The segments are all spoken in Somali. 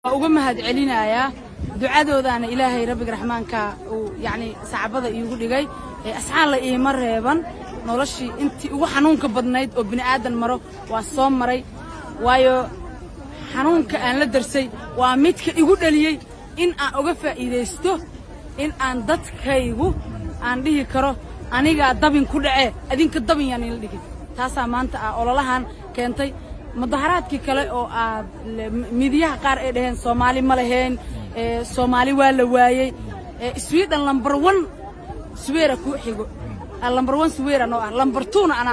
uga mahad celinaya ducadoodana ilaahay rabbiga raxmaanka uu yaani saacabada iigu dhigay asxaan la iima reeban noloshii intii ugu xanuunka badnayd oo bini aadan maro waa soo maray waayo xanuunka aan la darsay waa midka igu dhaliyay in aan uga faa'iideysto in aan dadkaygu aan dhihi karo aniga dabin ku dhacay adinka dabin yaan ila dhigin taasa maanta ololahan keentay mudaharaadkii kale oo midiyaha qaar ay dhaheen Soomaali ma lahayn Soomaali waa la waayay Sweden number 1 Sweera ku xigo number 1 Sweera noo number 2 na ana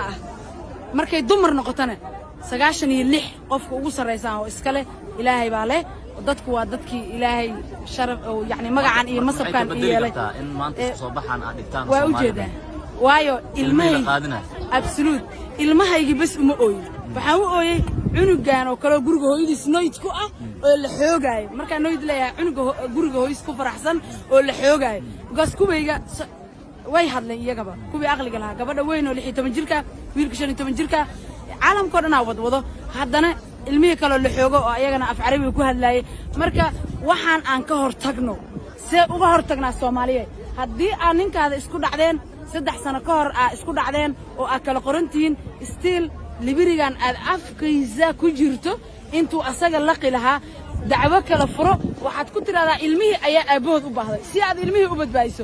markay dumar noqotana 96 qofka ugu sareysan oo iskale ilaahay baa leh dadku waa dadkii ilaahay sharaf oo yaani magacan iyo masabkan yeelay in maanta soo baxan aan dhigtaan waa u jeedaa waayo ilmahay absolute ilmahaygi bas uma ooyin waxaan u ooyay cunugan oo kale guriga hooyadiis noyd ku ah oo la xoogay marka noyd leeyahay cunuga guriga hooyadiis ku faraxsan oo la xoogay gas kubayga way hadleen iyagaba kubi aqliga laha gabadha weyn oo 16 jirka wiilka 15 jirka caalamka dhan wado haddana ilmihi kale la xoogo oo ayagana af carabi ku hadlaayay marka waxaan aan ka hortagno see uga hortagnaa Soomaaliyeed haddii aan ninkaada isku dhacdeen 3 sano ka hor isku dhacdeen oo kala qorantiin still libirigan aad afkiisa ku jirto intuu asaga laqi lahaa dacwo kala furo waxaad ku tiraahdaa ilmihii ayaa aabood u baahday si aad ilmihii u badbaadiso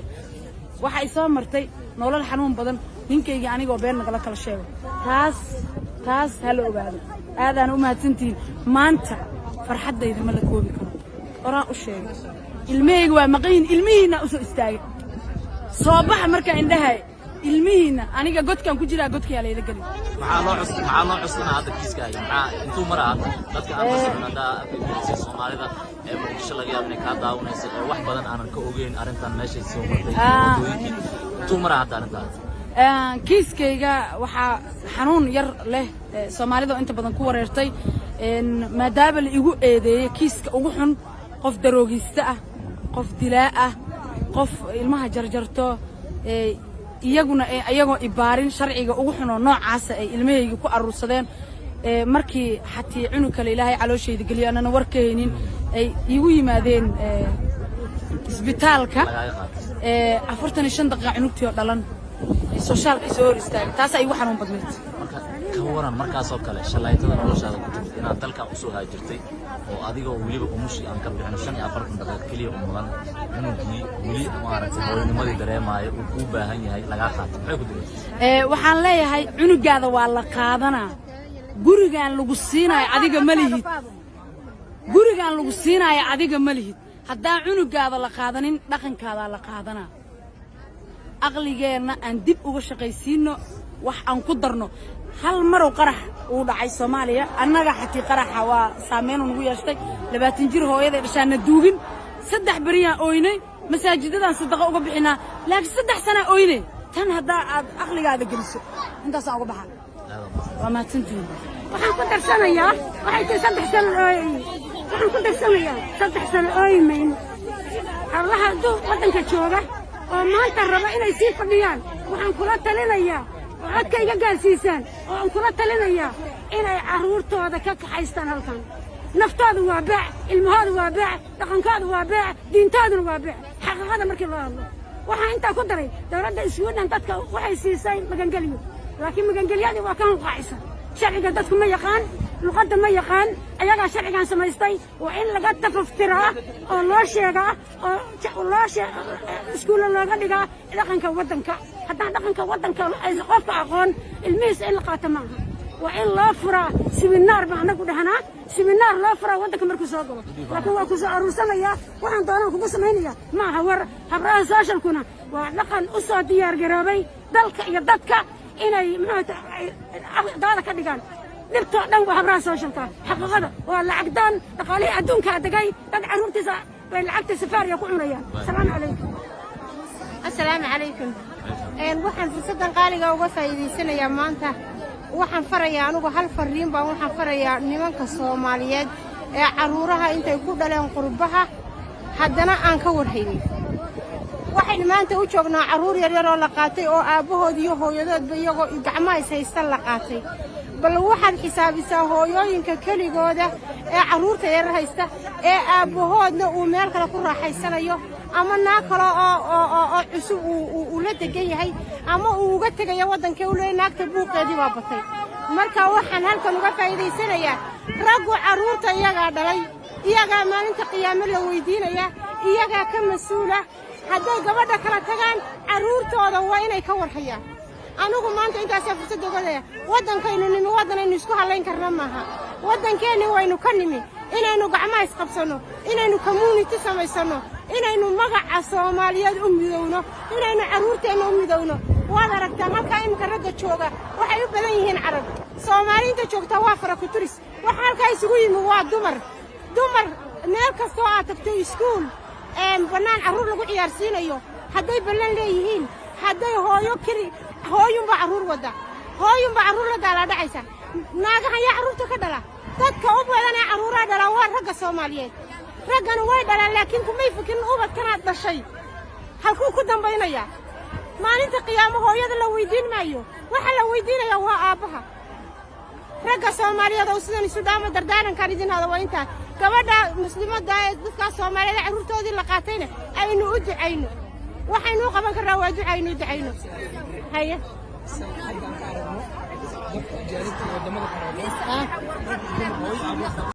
waxa ay soo martay nolol xanuun badan ninkayga anigoo been nagala kala sheego taas hal ogaado aadaan u mahadsantiin maanta farxadayda ma la koobi karo oraan u sheegay ilmihayga waa maqayn ilmihiina u soo istaagay soo baxa marka indhahay ilmihiina aniga godkan ku jira godka yaa leeyahay maxaa loo cuskanaa hadda kiiskaaga maxaa intuu maraa dadka aan mas'uulada Soomaalida ee bulshada laga yaabay ka daawanaysa wax badan aanan ka ogeyn arintan meesha soo martay intuu maraa hadda arintan kiiskayga waxa xanuun yar leh Soomaalida inta badan ku wareertay maadaama la igu eedeeyay kiiska ugu xun qof daroogista ah qof dilaa ah qof ilmaha jarjarto iyaguna ayagoo ibaarin sharciga ugu xun oo noocaas ay ilmahayga ku arursadeen markii xatii cunug kale ilaahay calooshayda galiyo anana warkaynin ay igu yimaadeen isbitaalka 45 daqiiqo cunugtii oo dhalan socialka soo hor istaagay taas ay ugu xanuun badnayd ka waran markaas oo kale shalaytada noloshaada ku timid inaad dalka u soo haajirtay oo adigoo waliba umushi aan ka bixin 45 daqiiqo kaliya u mudan cunugii wali maaragtay hooyanimadii dareemayo uu u baahan yahay laga qaato maxay ku diray waxaan leeyahay cunugaada waa la qaadanaa gurigan lagu siinayo adiga ma lihid gurigan lagu siinayo adiga ma lihid haddaan cunugaada la qaadanin dhaqankaada la qaadanaa aqligeena aan dib uga shaqaysiino wax aan ku darno hal mar oo qarax uu dhacay Soomaaliya annaga xatii qaraxa waa saameyn ugu yeeshtay 20 jir hooyada dhashaana duugin 3 bariyan ooynay masaajidadan sadaqa uga bixinaa laakiin 3 sano ooynay tan hadda aad aqligaada geliso intaas aan uga baxaa waa ma tantiin waxaan ku darsanayaa waxay tahay 3 sano ooyay waxaan ku darsanayaa 3 sano ooymayn hawlaha wadanka jooga oo maanta raba inay sii fadhiyaan waxaan kula talinayaa codkayga gaarsiisaan oo aan kula talinayaa inay caruurtooda ka kaxaystaan halkan naftooda waa baac ilmahooda waa baac dhaqankooda waa baac diintooduna waa baac xaqiiqada markii loo hadlo waxaan intaa ku daray dawladda Sweden dadka waxay siisay magangeliyo laakiin magangelyadii waa kan qaacisa sharciga dadku ma yaqaan luqadda ma yaqaan ayaga sharcigan samaystay waa in laga tafaftiraa oo loo sheegaa oo loo iskuul looga dhigaa dhaqanka wadanka haddaan dhaqanka wadanka ay qofka aqoon ilmihiisa in la qaato maaha waa in loo furaa siminaar baan anagu dhahnaa siminaar loo furaa wadanka markuu soo galo laakiin waa ku soo aruursanayaa waxaan doonaan kugu samaynayaa maaha war habraha socialkuna waa dhaqan u soo diyaar garoobay dalka iyo dadka inay daada ka dhigaan dhibtoo dhan waa habraha socialka xaqiiqada waa lacagdaan dhaqaalihii adduunka degay dad caruurtiisa way lacagta safaariya ku cunayaan assalaamu calaykum waxaan fursadan qaaliga uga faa'iideysanayaa maanta waxaan farayaa anigu hal fariin baan waxaan farayaa nimanka Soomaaliyeed ee caruuraha intay ku dhaleen qurbaha haddana aan ka warhaynin waxaan maanta u joognaa caruur yar yar oo la qaatay oo aabahood iyo hooyadoodba iyagoo gacmaha is haystaan la qaatay bal waxaad xisaabisaa hooyooyinka keligooda ee carruurta yar haysta ee aabbahoodna uu meel kale ku raaxaysanayo ama naag kale oo cusub uu la degan yahay ama uu uga tegayo waddankee u leeyahay naagta buuqeedii baa batay marka waxaan halkan uga faa'iidaysanayaa raggu carruurta iyagaa dhalay iyagaa maalinta qiyaamo la weydiinaya iyagaa ka mas-uula hadday gabadha kala tagaan carruurtooda waa inay ka warhayaan anigu maanta intaasaa fursadda ogadaya waddankaynu nimi waddanaynu isku hallayn karna maaha waddankeenni waynu ka nimi inaynu gacmaha isqabsanno inaynu community samaysanno inaynu magaca soomaaliyeed u midowno inaynu carruurteenna u midowno waad aragtaan halkaa iminka ragga jooga waxay u badan yihiin carab soomaaliinta joogtaa waa farakuturis waxa halkaa isugu yimi waa dumar meel kastoo aad tagto iskuul bannaan carruur lagu ciyaarsiinayo hadday ballan leeyihiin hadday hooyunbaa carruur wadda hooyunbaa carruur la daalaadhacaysa naagahan yaa carruurta ka dhala dadka u badan ee carruuraa dhalaa waa ragga soomaaliyeed raggana way dhalaan laakiin kumay fikirin ubadkanaad dhashay halkuu ku dambaynayaa maalinta qiyaamo hooyada la weydiin maayo waxa la weydiinayaa waa aabbaha ragga soomaaliyeed oo sidan isu dhaamo dardaarankaan idin hada waa intaa gabadha muslimadda ee dadkaas soomaaliyeed ee carruurtoodii la qaatayna aynu u ducayno waxaynu u qaban karnaa waa ducaynu u ducayno haye